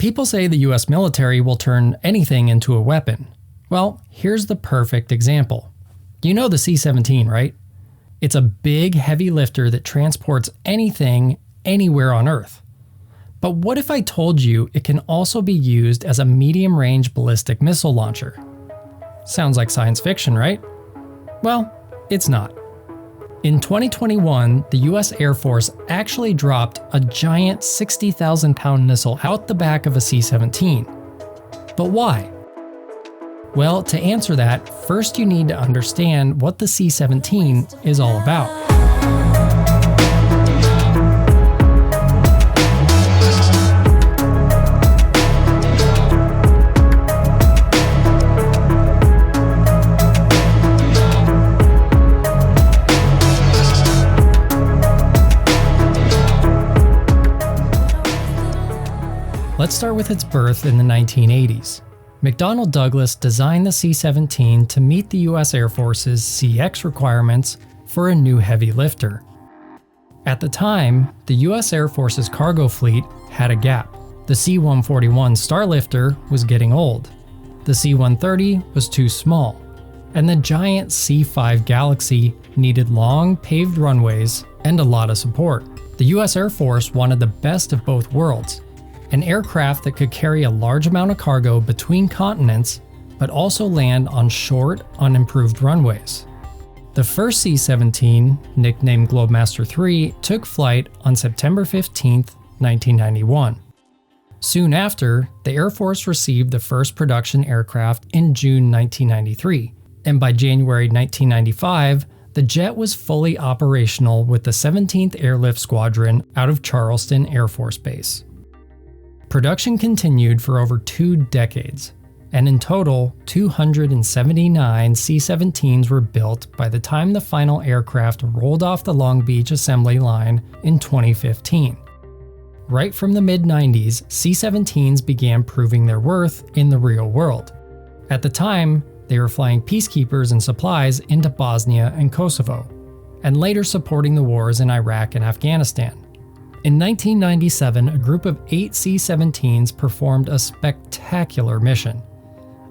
People say the US military will turn anything into a weapon. Well, here's the perfect example. You know the C-17, right? It's a big, heavy lifter that transports anything, anywhere on Earth. But what if I told you it can also be used as a medium-range ballistic missile launcher? Sounds like science fiction, right? Well, it's not. In 2021, the US Air Force actually dropped a giant 60,000-pound missile out the back of a C-17. But why? Well, to answer that, first you need to understand what the C-17 is all about. Let's start with its birth in the 1980s. McDonnell Douglas designed the C-17 to meet the US Air Force's CX requirements for a new heavy lifter. At the time, the US Air Force's cargo fleet had a gap. The C-141 Starlifter was getting old, the C-130 was too small, and the giant C-5 Galaxy needed long paved runways and a lot of support. The US Air Force wanted the best of both worlds. An aircraft that could carry a large amount of cargo between continents, but also land on short, unimproved runways. The first C-17, nicknamed Globemaster III, took flight on September 15, 1991. Soon after, the Air Force received the first production aircraft in June 1993, and by January 1995, the jet was fully operational with the 17th Airlift Squadron out of Charleston Air Force Base. Production continued for over 2 decades, and in total, 279 C-17s were built by the time the final aircraft rolled off the Long Beach assembly line in 2015. Right from the mid-90s, C-17s began proving their worth in the real world. At the time, they were flying peacekeepers and supplies into Bosnia and Kosovo, and later supporting the wars in Iraq and Afghanistan. In 1997, a group of 8 C-17s performed a spectacular mission.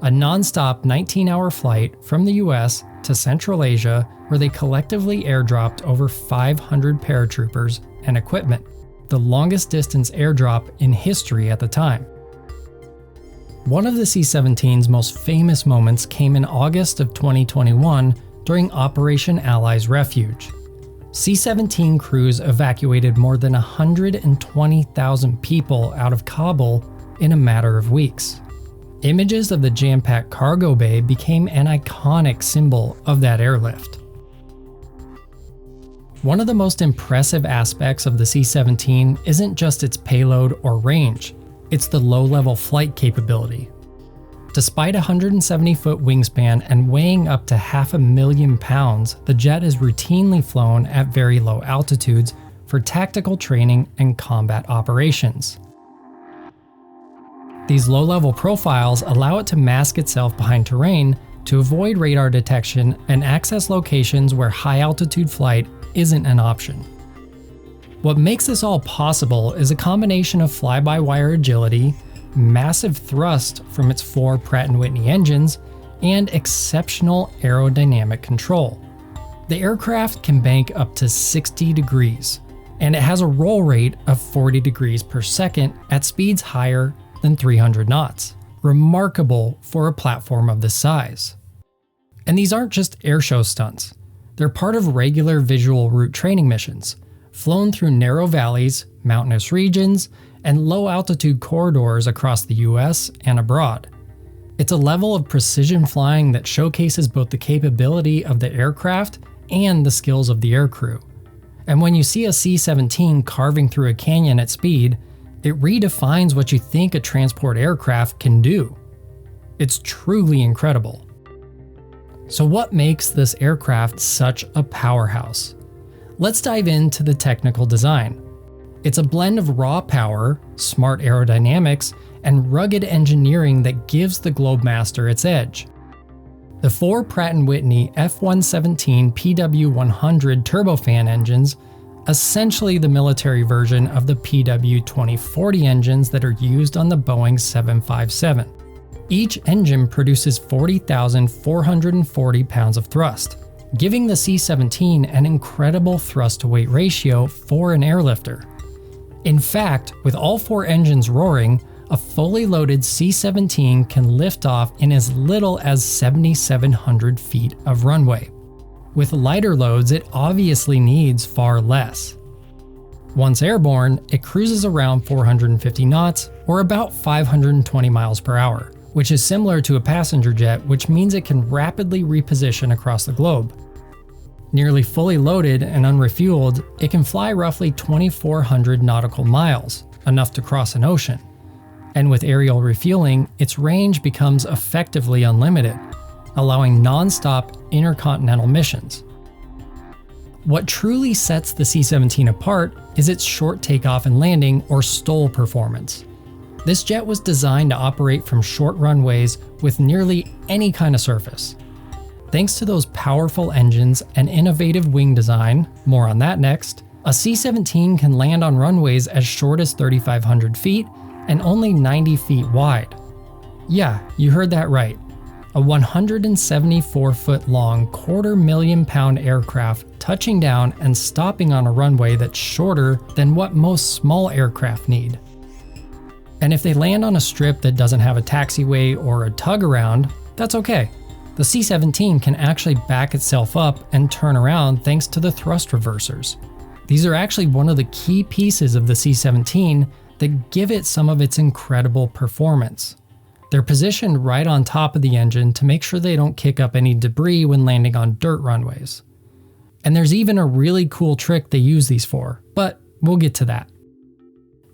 A non-stop 19-hour flight from the US to Central Asia where they collectively airdropped over 500 paratroopers and equipment, the longest distance airdrop in history at the time. One of the C-17's most famous moments came in August of 2021 during Operation Allies Refuge. C-17 crews evacuated more than 120,000 people out of Kabul in a matter of weeks. Images of the jam-packed cargo bay became an iconic symbol of that airlift. One of the most impressive aspects of the C-17 isn't just its payload or range, it's the low-level flight capability. Despite a 170-foot wingspan and weighing up to 500,000 pounds, the jet is routinely flown at very low altitudes for tactical training and combat operations. These low-level profiles allow it to mask itself behind terrain to avoid radar detection and access locations where high-altitude flight isn't an option. What makes this all possible is a combination of fly-by-wire agility, massive thrust from its 4 Pratt Whitney engines, and exceptional aerodynamic control. The aircraft can bank up to 60 degrees, and it has a roll rate of 40 degrees per second at speeds higher than 300 knots. Remarkable for a platform of this size. And these aren't just airshow stunts. They're part of regular visual route training missions, flown through narrow valleys, mountainous regions, and low-altitude corridors across the US and abroad. It's a level of precision flying that showcases both the capability of the aircraft and the skills of the aircrew. And when you see a C-17 carving through a canyon at speed, it redefines what you think a transport aircraft can do. It's truly incredible. So what makes this aircraft such a powerhouse? Let's dive into the technical design. It's a blend of raw power, smart aerodynamics, and rugged engineering that gives the Globemaster its edge. The 4 Pratt Whitney F117-PW-100 turbofan engines essentially the military version of the PW-2040 engines that are used on the Boeing 757. Each engine produces 40,440 pounds of thrust, giving the C-17 an incredible thrust-to-weight ratio for an airlifter. In fact, with all 4 engines roaring, a fully loaded C-17 can lift off in as little as 7,700 feet of runway. With lighter loads, it obviously needs far less. Once airborne, it cruises around 450 knots, or about 520 miles per hour, which is similar to a passenger jet, which means it can rapidly reposition across the globe. Nearly fully loaded and unrefueled, it can fly roughly 2,400 nautical miles, enough to cross an ocean. And with aerial refueling, its range becomes effectively unlimited, allowing non-stop intercontinental missions. What truly sets the C-17 apart is its short takeoff and landing, or STOL, performance. This jet was designed to operate from short runways with nearly any kind of surface. Thanks to those powerful engines and innovative wing design, more on that next, a C-17 can land on runways as short as 3,500 feet and only 90 feet wide. Yeah, you heard that right. A 174-foot long, 250,000-pound aircraft touching down and stopping on a runway that's shorter than what most small aircraft need. And if they land on a strip that doesn't have a taxiway or a tug around, that's okay. The C-17 can actually back itself up and turn around thanks to the thrust reversers. These are actually one of the key pieces of the C-17 that give it some of its incredible performance. They're positioned right on top of the engine to make sure they don't kick up any debris when landing on dirt runways. And there's even a really cool trick they use these for, but we'll get to that.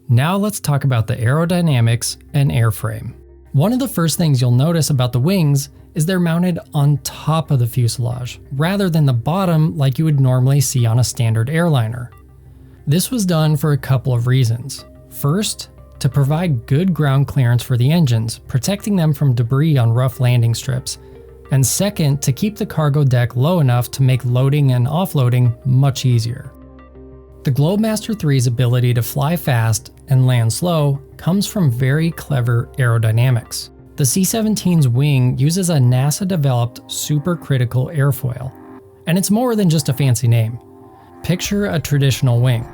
Now let's talk about the aerodynamics and airframe. One of the first things you'll notice about the wings is they're mounted on top of the fuselage, rather than the bottom like you would normally see on a standard airliner. This was done for a couple of reasons. First, to provide good ground clearance for the engines, protecting them from debris on rough landing strips. And second, to keep the cargo deck low enough to make loading and offloading much easier. The Globemaster III's ability to fly fast and land slow comes from very clever aerodynamics. The C-17's wing uses a NASA-developed supercritical airfoil, and it's more than just a fancy name. Picture a traditional wing.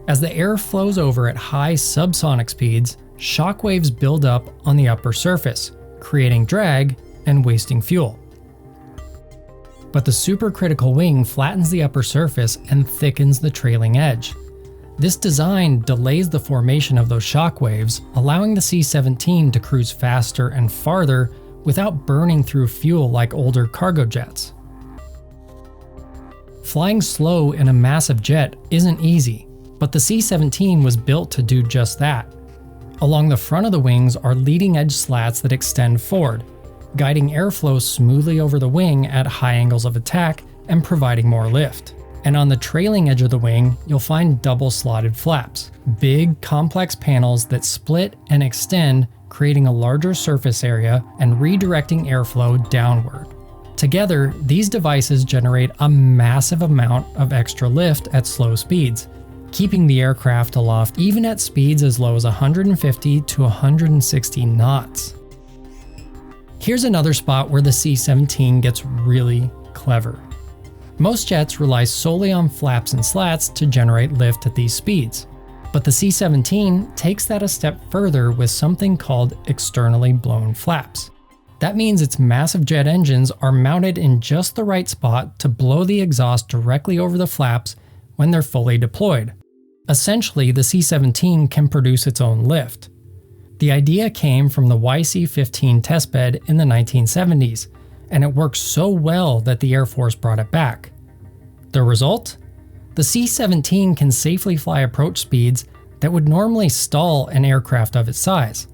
As the air flows over at high subsonic speeds, shockwaves build up on the upper surface, creating drag and wasting fuel. But the supercritical wing flattens the upper surface and thickens the trailing edge. This design delays the formation of those shockwaves, allowing the C-17 to cruise faster and farther without burning through fuel like older cargo jets. Flying slow in a massive jet isn't easy, but the C-17 was built to do just that. Along the front of the wings are leading edge slats that extend forward, guiding airflow smoothly over the wing at high angles of attack and providing more lift. And on the trailing edge of the wing, you'll find double slotted flaps, big complex panels that split and extend, creating a larger surface area and redirecting airflow downward. Together, these devices generate a massive amount of extra lift at slow speeds, keeping the aircraft aloft even at speeds as low as 150 to 160 knots. Here's another spot where the C-17 gets really clever. Most jets rely solely on flaps and slats to generate lift at these speeds, but the C-17 takes that a step further with something called externally blown flaps. That means its massive jet engines are mounted in just the right spot to blow the exhaust directly over the flaps when they're fully deployed. Essentially, the C-17 can produce its own lift. The idea came from the YC-15 testbed in the 1970s, and it worked so well that the Air Force brought it back. The result? The C-17 can safely fly approach speeds that would normally stall an aircraft of its size,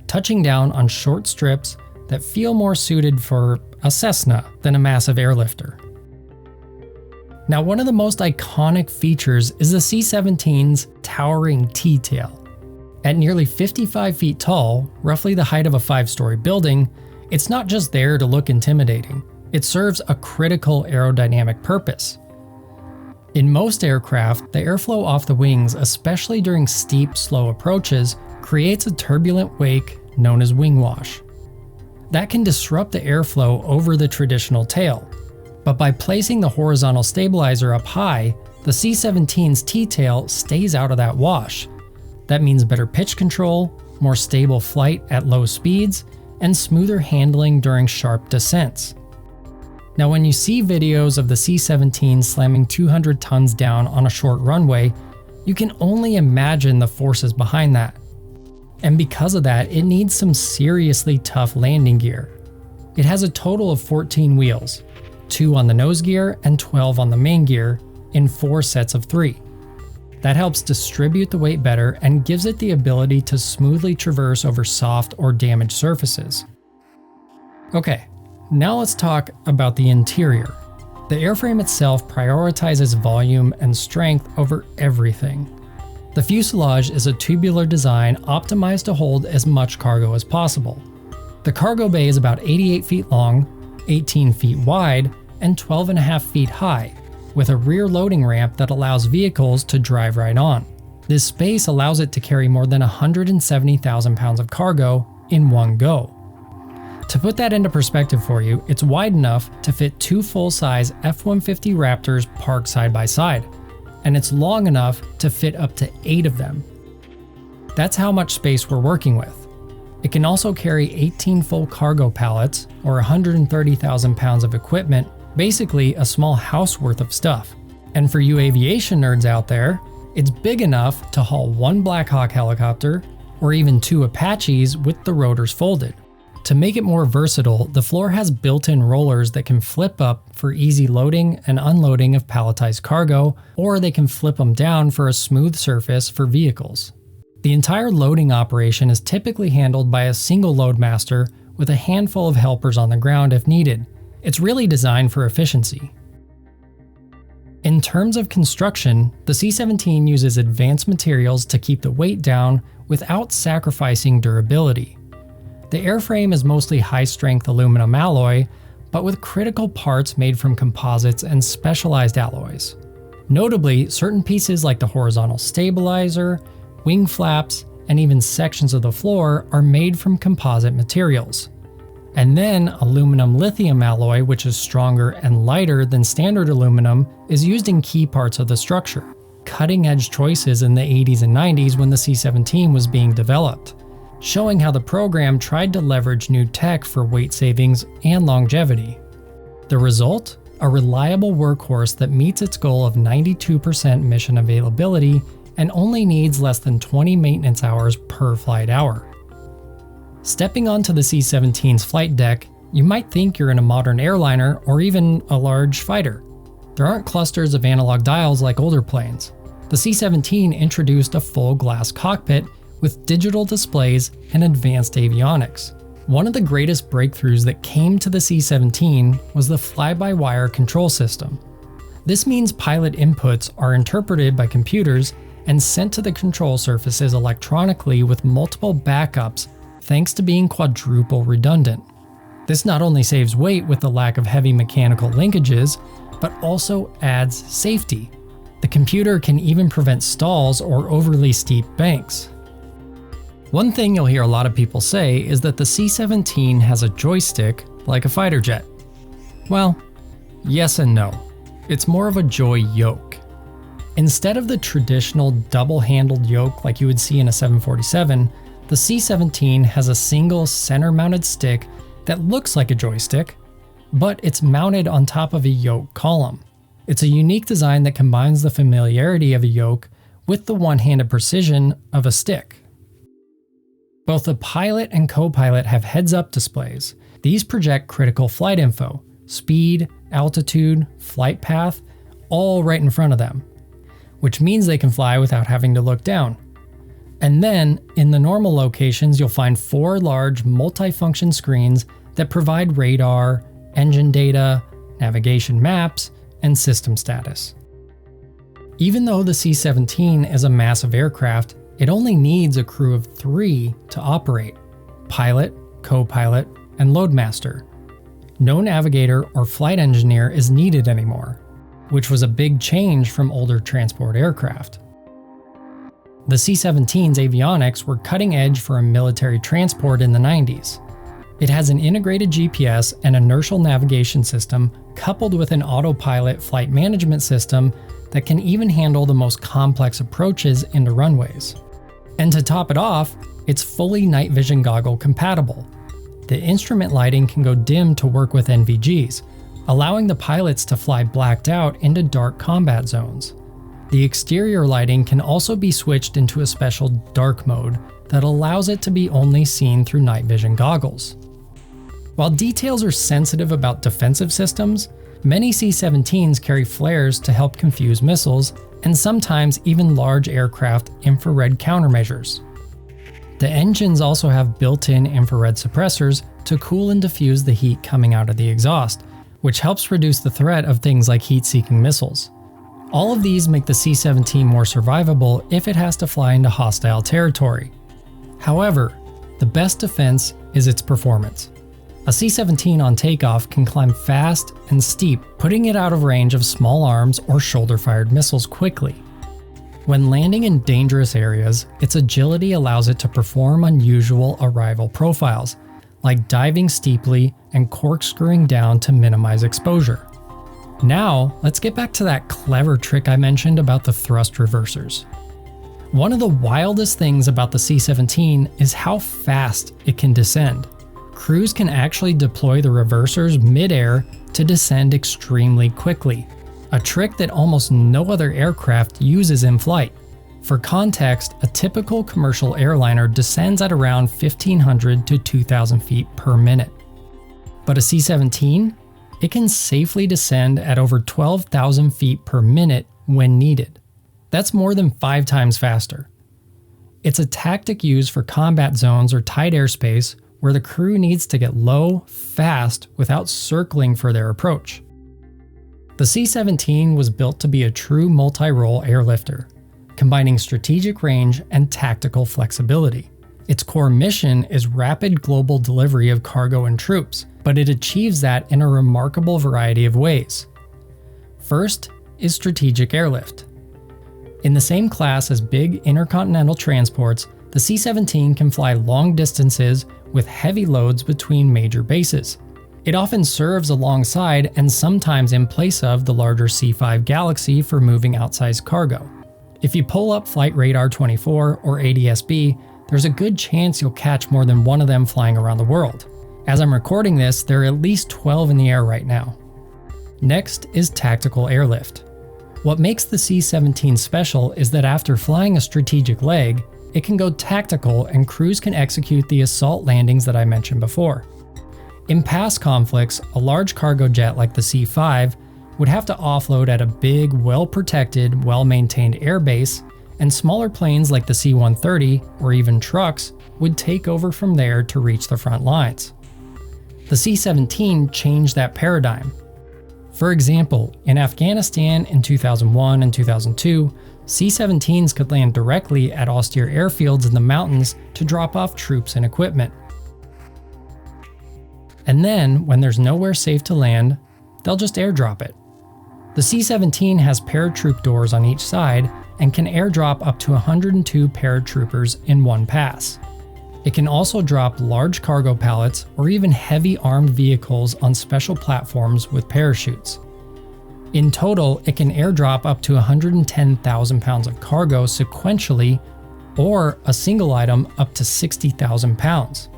touching down on short strips that feel more suited for a Cessna than a massive airlifter. Now, one of the most iconic features is the C-17's towering T-tail. At nearly 55 feet tall, roughly the height of a 5-story building, it's not just there to look intimidating, it serves a critical aerodynamic purpose. In most aircraft, the airflow off the wings, especially during steep, slow approaches, creates a turbulent wake known as wing wash. That can disrupt the airflow over the traditional tail. But by placing the horizontal stabilizer up high, the C-17's T-tail stays out of that wash. That means better pitch control, more stable flight at low speeds, and smoother handling during sharp descents. Now, when you see videos of the C-17 slamming 200 tons down on a short runway, you can only imagine the forces behind that. And because of that, it needs some seriously tough landing gear. It has a total of 14 wheels, 2 on the nose gear and 12 on the main gear, in 4 sets of 3. That helps distribute the weight better and gives it the ability to smoothly traverse over soft or damaged surfaces. Okay, now let's talk about the interior. The airframe itself prioritizes volume and strength over everything. The fuselage is a tubular design optimized to hold as much cargo as possible. The cargo bay is about 88 feet long, 18 feet wide, and 12.5 feet high, with a rear loading ramp that allows vehicles to drive right on. This space allows it to carry more than 170,000 pounds of cargo in one go. To put that into perspective for you, it's wide enough to fit 2 full-size F-150 Raptors parked side by side, and it's long enough to fit up to 8 of them. That's how much space we're working with. It can also carry 18 full cargo pallets, or 130,000 pounds of equipment, basically a small house worth of stuff. And for you aviation nerds out there, it's big enough to haul 1 Black Hawk helicopter, or even 2 Apaches with the rotors folded. To make it more versatile, the floor has built-in rollers that can flip up for easy loading and unloading of palletized cargo, or they can flip them down for a smooth surface for vehicles. The entire loading operation is typically handled by a single loadmaster with a handful of helpers on the ground if needed. It's really designed for efficiency. In terms of construction, the C-17 uses advanced materials to keep the weight down without sacrificing durability. The airframe is mostly high-strength aluminum alloy, but with critical parts made from composites and specialized alloys. Notably, certain pieces like the horizontal stabilizer, wing flaps, and even sections of the floor are made from composite materials. And then aluminum lithium alloy, which is stronger and lighter than standard aluminum, is used in key parts of the structure. Cutting-edge choices in the 80s and 90s when the C-17 was being developed, showing how the program tried to leverage new tech for weight savings and longevity. The result? A reliable workhorse that meets its goal of 92% mission availability and only needs less than 20 maintenance hours per flight hour. Stepping onto the C-17's flight deck, you might think you're in a modern airliner or even a large fighter. There aren't clusters of analog dials like older planes. The C-17 introduced a full glass cockpit with digital displays and advanced avionics. One of the greatest breakthroughs that came to the C-17 was the fly-by-wire control system. This means pilot inputs are interpreted by computers and sent to the control surfaces electronically with multiple backups thanks to being quadruple redundant. This not only saves weight with the lack of heavy mechanical linkages, but also adds safety. The computer can even prevent stalls or overly steep banks. One thing you'll hear a lot of people say is that the C-17 has a joystick like a fighter jet. Well, yes and no. It's more of a joy yoke. Instead of the traditional double-handled yoke like you would see in a 747, the C-17 has a single center-mounted stick that looks like a joystick, but it's mounted on top of a yoke column. It's a unique design that combines the familiarity of a yoke with the one-handed precision of a stick. Both the pilot and co-pilot have heads-up displays. These project critical flight info, speed, altitude, flight path, all right in front of them, which means they can fly without having to look down. And then, in the normal locations, you'll find 4 large multi-function screens that provide radar, engine data, navigation maps, and system status. Even though the C-17 is a massive aircraft, it only needs a crew of 3 to operate: pilot, co-pilot, and loadmaster. No navigator or flight engineer is needed anymore. which was a big change from older transport aircraft. The C-17's avionics were cutting edge for a military transport in the 90s. It has an integrated GPS and inertial navigation system coupled with an autopilot flight management system that can even handle the most complex approaches into runways. And to top it off, it's fully night vision goggle compatible. The instrument lighting can go dim to work with NVGs, allowing the pilots to fly blacked out into dark combat zones. The exterior lighting can also be switched into a special dark mode that allows it to be only seen through night vision goggles. While details are sensitive about defensive systems, many C-17s carry flares to help confuse missiles, and sometimes even large aircraft infrared countermeasures. The engines also have built-in infrared suppressors to cool and diffuse the heat coming out of the exhaust, which helps reduce the threat of things like heat-seeking missiles. All of these make the C-17 more survivable if it has to fly into hostile territory. However, the best defense is its performance. A C-17 on takeoff can climb fast and steep, putting it out of range of small arms or shoulder-fired missiles quickly. When landing in dangerous areas, its agility allows it to perform unusual arrival profiles, like diving steeply and corkscrewing down to minimize exposure. Now, let's get back to that clever trick I mentioned about the thrust reversers. One of the wildest things about the C-17 is how fast it can descend. Crews can actually deploy the reversers mid-air to descend extremely quickly, a trick that almost no other aircraft uses in flight. For context, a typical commercial airliner descends at around 1,500 to 2,000 feet per minute. But a C-17? It can safely descend at over 12,000 feet per minute when needed. That's more than 5 times faster. It's a tactic used for combat zones or tight airspace where the crew needs to get low, fast, without circling for their approach. The C-17 was built to be a true multi-role airlifter, combining strategic range and tactical flexibility. Its core mission is rapid global delivery of cargo and troops, but it achieves that in a remarkable variety of ways. First is strategic airlift. In the same class as big intercontinental transports, the C-17 can fly long distances with heavy loads between major bases. It often serves alongside and sometimes in place of the larger C-5 Galaxy for moving outsized cargo. If you pull up Flight Radar 24 or ADS-B, there's a good chance you'll catch more than one of them flying around the world. As I'm recording this, there are at least 12 in the air right now. Next is tactical airlift. What makes the C-17 special is that after flying a strategic leg, it can go tactical and crews can execute the assault landings that I mentioned before. In past conflicts, a large cargo jet like the C-5 would have to offload at a big, well-protected, well-maintained airbase, and smaller planes like the C-130 or even trucks would take over from there to reach the front lines. The C-17 changed that paradigm. For example, in Afghanistan in 2001 and 2002, C-17s could land directly at austere airfields in the mountains to drop off troops and equipment. And then, when there's nowhere safe to land, they'll just airdrop it. The C-17 has paratroop doors on each side and can airdrop up to 102 paratroopers in one pass. It can also drop large cargo pallets or even heavy armed vehicles on special platforms with parachutes. In total, it can airdrop up to 110,000 pounds of cargo sequentially, or a single item up to 60,000 pounds.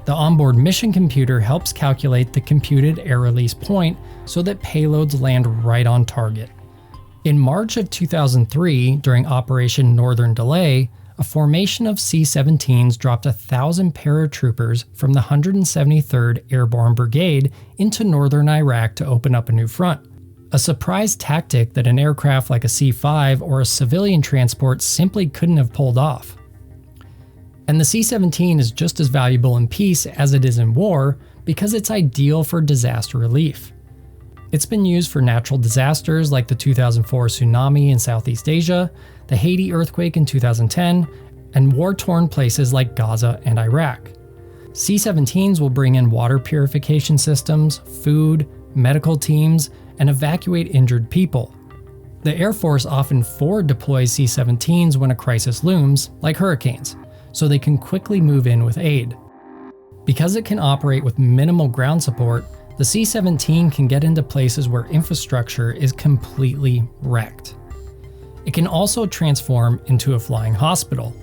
The onboard mission computer helps calculate the computed air release point so that payloads land right on target. In March of 2003, during Operation Northern Delay, a formation of C-17s dropped 1,000 paratroopers from the 173rd Airborne Brigade into northern Iraq to open up a new front. A surprise tactic that an aircraft like a C-5 or a civilian transport simply couldn't have pulled off. And the C-17 is just as valuable in peace as it is in war because it's ideal for disaster relief. It's been used for natural disasters like the 2004 tsunami in Southeast Asia, the Haiti earthquake in 2010, and war-torn places like Gaza and Iraq. C-17s will bring in water purification systems, food, medical teams, and evacuate injured people. The Air Force often forward deploys C-17s when a crisis looms, like hurricanes, so they can quickly move in with aid. Because it can operate with minimal ground support, the C-17 can get into places where infrastructure is completely wrecked. It can also transform into a flying hospital.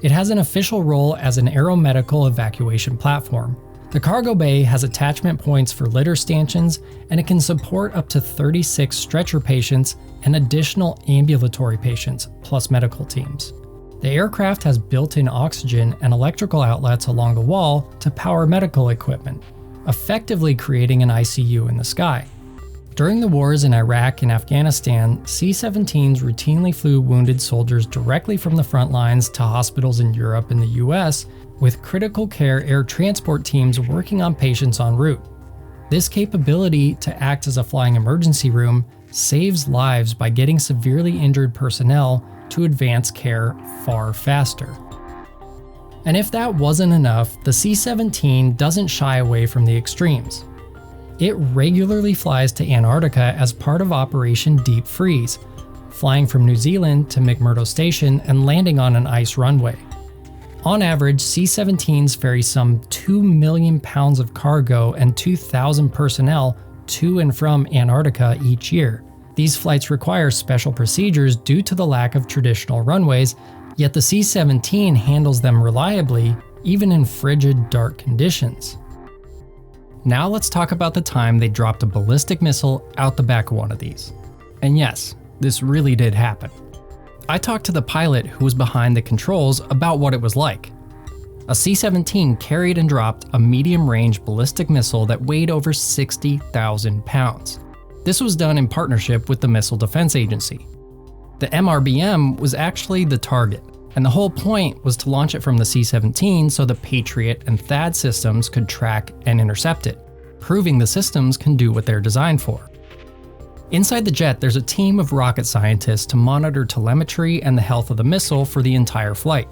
It has an official role as an aeromedical evacuation platform. The cargo bay has attachment points for litter stanchions, and it can support up to 36 stretcher patients and additional ambulatory patients, plus medical teams. The aircraft has built-in oxygen and electrical outlets along the wall to power medical equipment, effectively creating an ICU in the sky. During the wars in Iraq and Afghanistan, C-17s routinely flew wounded soldiers directly from the front lines to hospitals in Europe and the US, with critical care air transport teams working on patients en route. This capability to act as a flying emergency room saves lives by getting severely injured personnel to advance care far faster. And if that wasn't enough, the C-17 doesn't shy away from the extremes. It regularly flies to Antarctica as part of Operation Deep Freeze, flying from New Zealand to McMurdo Station and landing on an ice runway. On average, C-17s ferry some 2 million pounds of cargo and 2,000 personnel to and from Antarctica each year. These flights require special procedures due to the lack of traditional runways, yet the C-17 handles them reliably, even in frigid, dark conditions. Now let's talk about the time they dropped a ballistic missile out the back of one of these. And yes, this really did happen. I talked to the pilot who was behind the controls about what it was like. A C-17 carried and dropped a medium-range ballistic missile that weighed over 60,000 pounds. This was done in partnership with the Missile Defense Agency. The MRBM was actually the target, and the whole point was to launch it from the C-17 so the Patriot and THAAD systems could track and intercept it, proving the systems can do what they're designed for. Inside the jet, there's a team of rocket scientists to monitor telemetry and the health of the missile for the entire flight.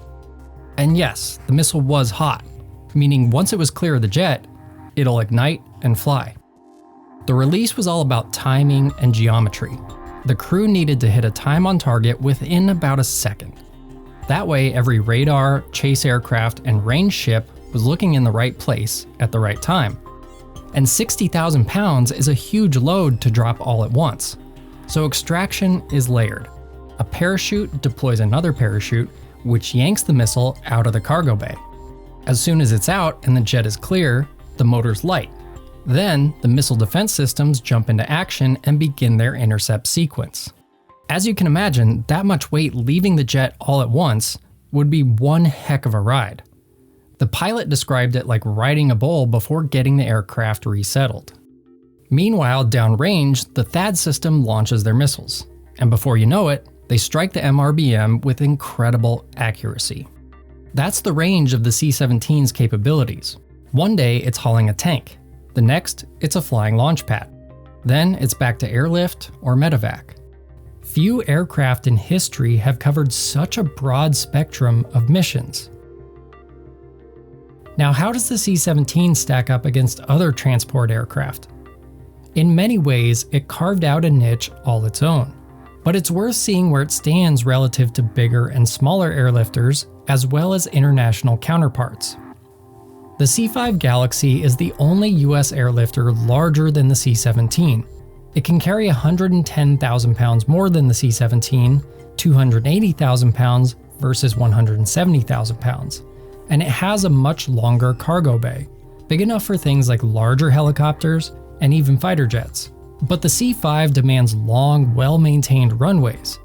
And yes, the missile was hot, meaning once it was clear of the jet, it'll ignite and fly. The release was all about timing and geometry. The crew needed to hit a time on target within about a second. That way, every radar, chase aircraft, and range ship was looking in the right place at the right time. And 60,000 pounds is a huge load to drop all at once. So extraction is layered. A parachute deploys another parachute, which yanks the missile out of the cargo bay. As soon as it's out and the jet is clear, the motors light. Then, the missile defense systems jump into action and begin their intercept sequence. As you can imagine, that much weight leaving the jet all at once would be one heck of a ride. The pilot described it like riding a bull before getting the aircraft resettled. Meanwhile, downrange, the THAAD system launches their missiles, and before you know it, they strike the MRBM with incredible accuracy. That's the range of the C-17's capabilities. One day, it's hauling a tank. The next, it's a flying launch pad. Then it's back to airlift or Medevac. Few aircraft in history have covered such a broad spectrum of missions. Now, how does the C-17 stack up against other transport aircraft? In many ways, it carved out a niche all its own, but it's worth seeing where it stands relative to bigger and smaller airlifters, as well as international counterparts. The C-5 Galaxy is the only US airlifter larger than the C-17. It can carry 110,000 pounds more than the C-17, 280,000 pounds versus 170,000 pounds, and it has a much longer cargo bay, big enough for things like larger helicopters and even fighter jets. But the C-5 demands long, well-maintained runways.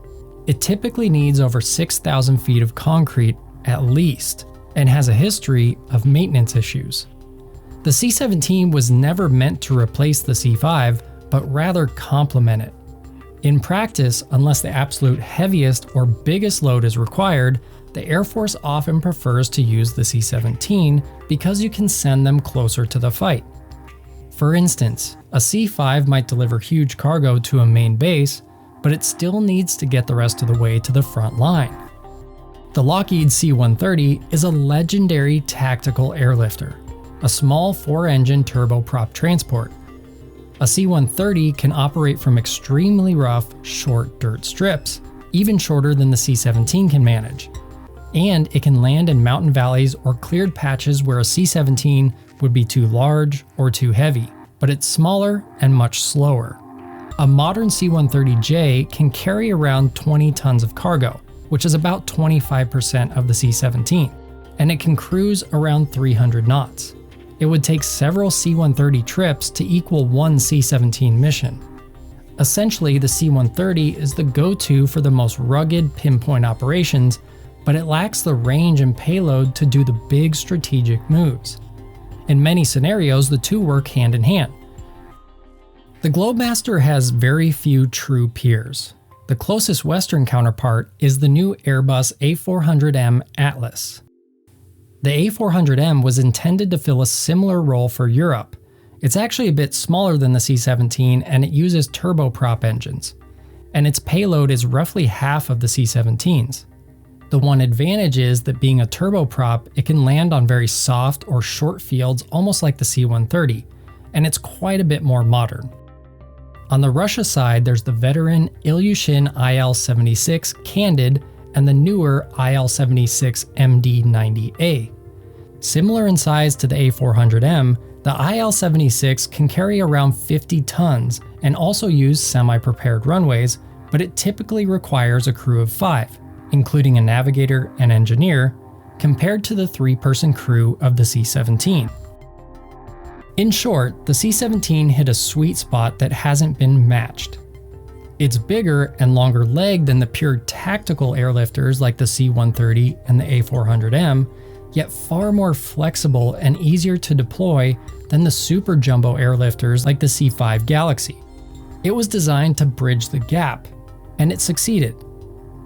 It typically needs over 6,000 feet of concrete at least, and has a history of maintenance issues. The C-17 was never meant to replace the C-5, but rather complement it. In practice, unless the absolute heaviest or biggest load is required, the Air Force often prefers to use the C-17 because you can send them closer to the fight. For instance, a C-5 might deliver huge cargo to a main base, but it still needs to get the rest of the way to the front line. The Lockheed C-130 is a legendary tactical airlifter, a small 4-engine turboprop transport. A C-130 can operate from extremely rough, short dirt strips, even shorter than the C-17 can manage. And it can land in mountain valleys or cleared patches where a C-17 would be too large or too heavy, but it's smaller and much slower. A modern C-130J can carry around 20 tons of cargo, which is about 25% of the C-17, and it can cruise around 300 knots. It would take several C-130 trips to equal one C-17 mission. Essentially, the C-130 is the go-to for the most rugged, pinpoint operations, but it lacks the range and payload to do the big strategic moves. In many scenarios, the two work hand in hand. The Globemaster has very few true peers. The closest Western counterpart is the new Airbus A400M Atlas. The A400M was intended to fill a similar role for Europe. It's actually a bit smaller than the C-17 and it uses turboprop engines. And its payload is roughly half of the C-17's. The one advantage is that being a turboprop, it can land on very soft or short fields almost like the C-130, and it's quite a bit more modern. On the Russia side, there's the veteran Ilyushin IL-76 Candid and the newer IL-76 MD-90A. Similar in size to the A400M, the IL-76 can carry around 50 tons and also use semi-prepared runways, but it typically requires a crew of 5, including a navigator and engineer, compared to the 3-person crew of the C-17. In short, the C-17 hit a sweet spot that hasn't been matched. It's bigger and longer legged than the pure tactical airlifters like the C-130 and the A400M, yet far more flexible and easier to deploy than the super jumbo airlifters like the C-5 Galaxy. It was designed to bridge the gap, and it succeeded.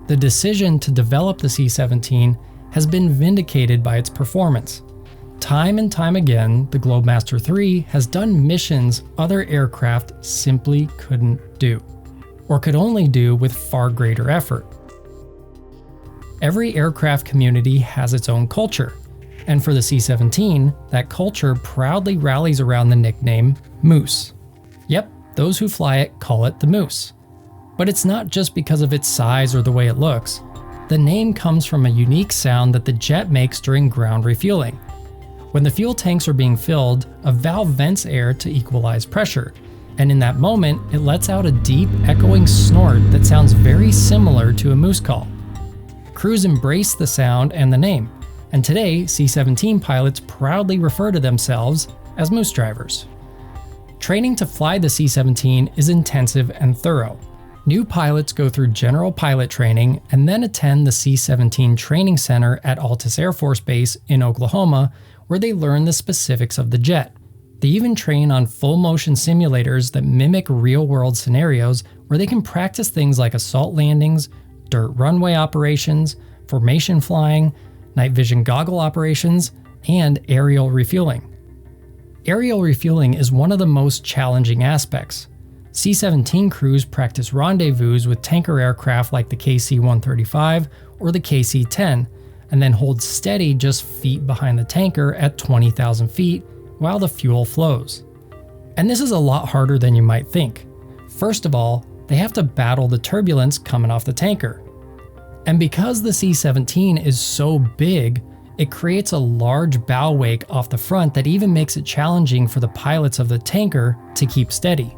The decision to develop the C-17 has been vindicated by its performance. Time and time again, the Globemaster III has done missions other aircraft simply couldn't do, or could only do with far greater effort. Every aircraft community has its own culture, and for the C-17, that culture proudly rallies around the nickname Moose. Yep, those who fly it call it the Moose. But it's not just because of its size or the way it looks. The name comes from a unique sound that the jet makes during ground refueling. When the fuel tanks are being filled, a valve vents air to equalize pressure, and in that moment, it lets out a deep, echoing snort that sounds very similar to a moose call. Crews embrace the sound and the name, and today, C-17 pilots proudly refer to themselves as moose drivers. Training to fly the C-17 is intensive and thorough. New pilots go through general pilot training and then attend the C-17 Training Center at Altus Air Force Base in Oklahoma, where they learn the specifics of the jet. They even train on full-motion simulators that mimic real-world scenarios where they can practice things like assault landings, dirt runway operations, formation flying, night vision goggle operations, and aerial refueling. Aerial refueling is one of the most challenging aspects. C-17 crews practice rendezvous with tanker aircraft like the KC-135 or the KC-10, and then hold steady just feet behind the tanker at 20,000 feet while the fuel flows. And this is a lot harder than you might think. First of all, they have to battle the turbulence coming off the tanker. And because the C-17 is so big, it creates a large bow wake off the front that even makes it challenging for the pilots of the tanker to keep steady.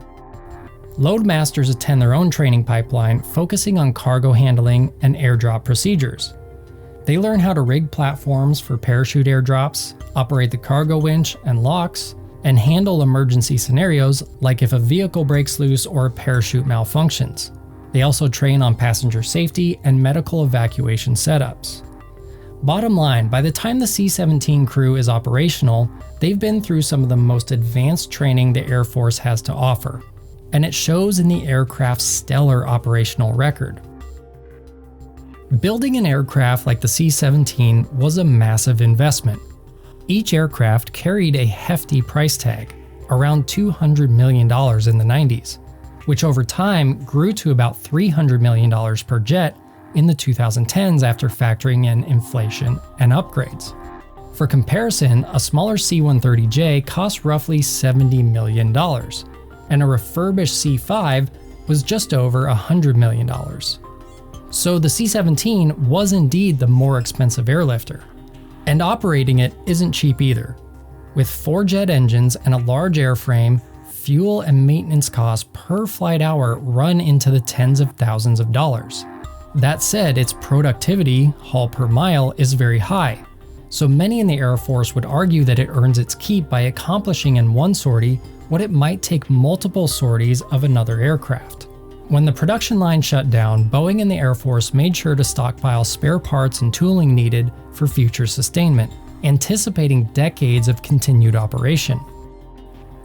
Loadmasters attend their own training pipeline focusing on cargo handling and airdrop procedures. They learn how to rig platforms for parachute airdrops, operate the cargo winch and locks, and handle emergency scenarios like if a vehicle breaks loose or a parachute malfunctions. They also train on passenger safety and medical evacuation setups. Bottom line, by the time the C-17 crew is operational, they've been through some of the most advanced training the Air Force has to offer, and it shows in the aircraft's stellar operational record. Building an aircraft like the C-17 was a massive investment. Each aircraft carried a hefty price tag, around $200 million in the 90s, which over time grew to about $300 million per jet in the 2010s after factoring in inflation and upgrades. For comparison, a smaller C-130J costs roughly $70 million. and a refurbished C-5 was just over $100 million. So the C-17 was indeed the more expensive airlifter. And operating it isn't cheap either. With 4 jet engines and a large airframe, fuel and maintenance costs per flight hour run into the tens of thousands of dollars. That said, its productivity, haul per mile, is very high. So many in the Air Force would argue that it earns its keep by accomplishing in one sortie what it might take multiple sorties of another aircraft. When the production line shut down, Boeing and the Air Force made sure to stockpile spare parts and tooling needed for future sustainment, anticipating decades of continued operation.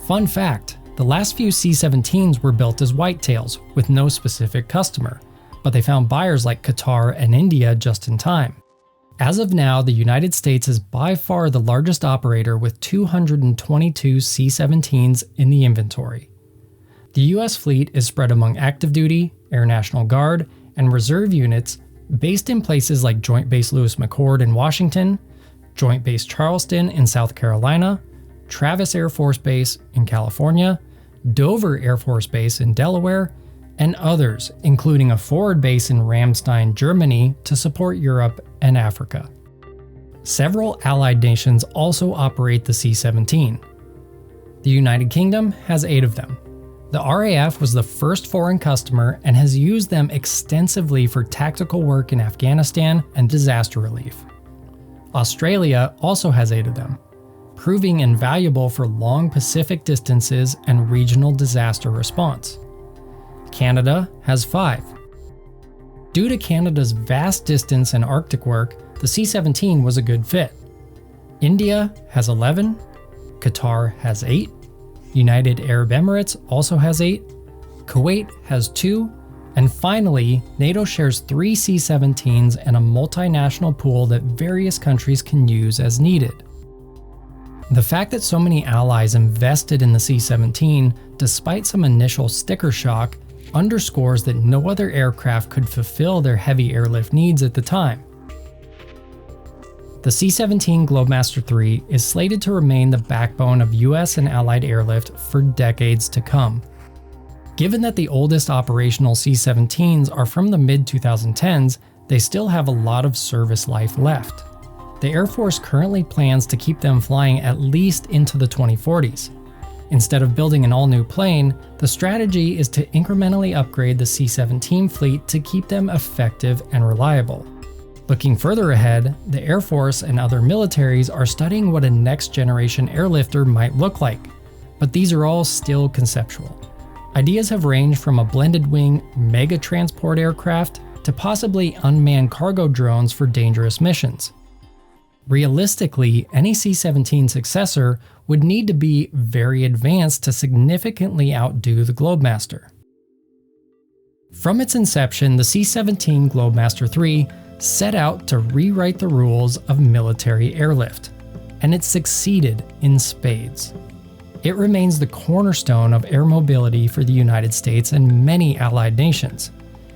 Fun fact, the last few C-17s were built as whitetails with no specific customer, but they found buyers like Qatar and India just in time. As of now, the United States is by far the largest operator with 222 C-17s in the inventory. The US fleet is spread among active duty, Air National Guard, and reserve units based in places like Joint Base Lewis McChord in Washington, Joint Base Charleston in South Carolina, Travis Air Force Base in California, Dover Air Force Base in Delaware, and others, including a forward base in Ramstein, Germany to support Europe and Africa. Several allied nations also operate the C-17. The United Kingdom has 8 of them. The RAF was the first foreign customer and has used them extensively for tactical work in Afghanistan and disaster relief. Australia also has 8 of them, proving invaluable for long Pacific distances and regional disaster response. Canada has 5. Due to Canada's vast distance and Arctic work, the C-17 was a good fit. India has 11, Qatar has 8, United Arab Emirates also has 8, Kuwait has 2, and finally, NATO shares 3 C-17s and a multinational pool that various countries can use as needed. The fact that so many allies invested in the C-17, despite some initial sticker shock, underscores that no other aircraft could fulfill their heavy airlift needs at the time. The C-17 Globemaster III is slated to remain the backbone of US and Allied airlift for decades to come. Given that the oldest operational C-17s are from the mid-2010s, they still have a lot of service life left. The Air Force currently plans to keep them flying at least into the 2040s. Instead of building an all-new plane, the strategy is to incrementally upgrade the C-17 fleet to keep them effective and reliable. Looking further ahead, the Air Force and other militaries are studying what a next-generation airlifter might look like, but these are all still conceptual. Ideas have ranged from a blended-wing mega transport aircraft to possibly unmanned cargo drones for dangerous missions. Realistically, any C-17 successor would need to be very advanced to significantly outdo the Globemaster. From its inception, the C-17 Globemaster III set out to rewrite the rules of military airlift, and it succeeded in spades. It remains the cornerstone of air mobility for the United States and many allied nations.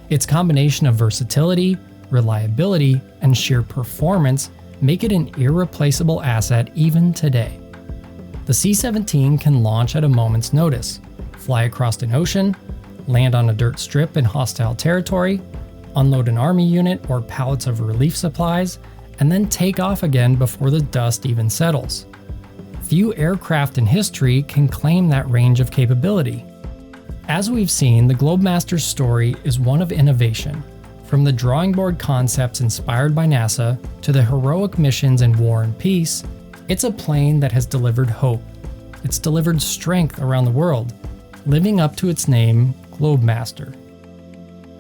Its combination of versatility, reliability, and sheer performance make it an irreplaceable asset even today. The C-17 can launch at a moment's notice, fly across an ocean, land on a dirt strip in hostile territory, unload an army unit or pallets of relief supplies, and then take off again before the dust even settles. Few aircraft in history can claim that range of capability. As we've seen, the Globemaster's story is one of innovation. From the drawing board concepts inspired by NASA to the heroic missions in war and peace, it's a plane that has delivered hope. It's delivered strength around the world, living up to its name, Globemaster.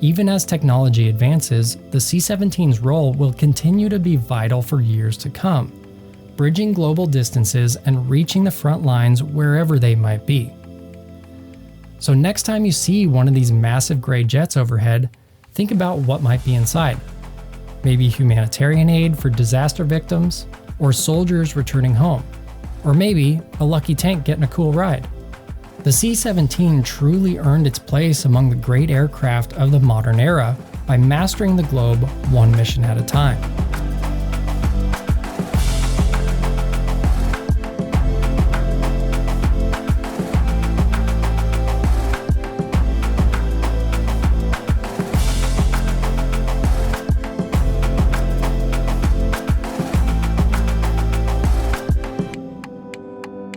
Even as technology advances, the C-17's role will continue to be vital for years to come, bridging global distances and reaching the front lines wherever they might be. So next time you see one of these massive gray jets overhead, think about what might be inside. Maybe humanitarian aid for disaster victims, or soldiers returning home, or maybe a lucky tank getting a cool ride. The C-17 truly earned its place among the great aircraft of the modern era by mastering the globe one mission at a time.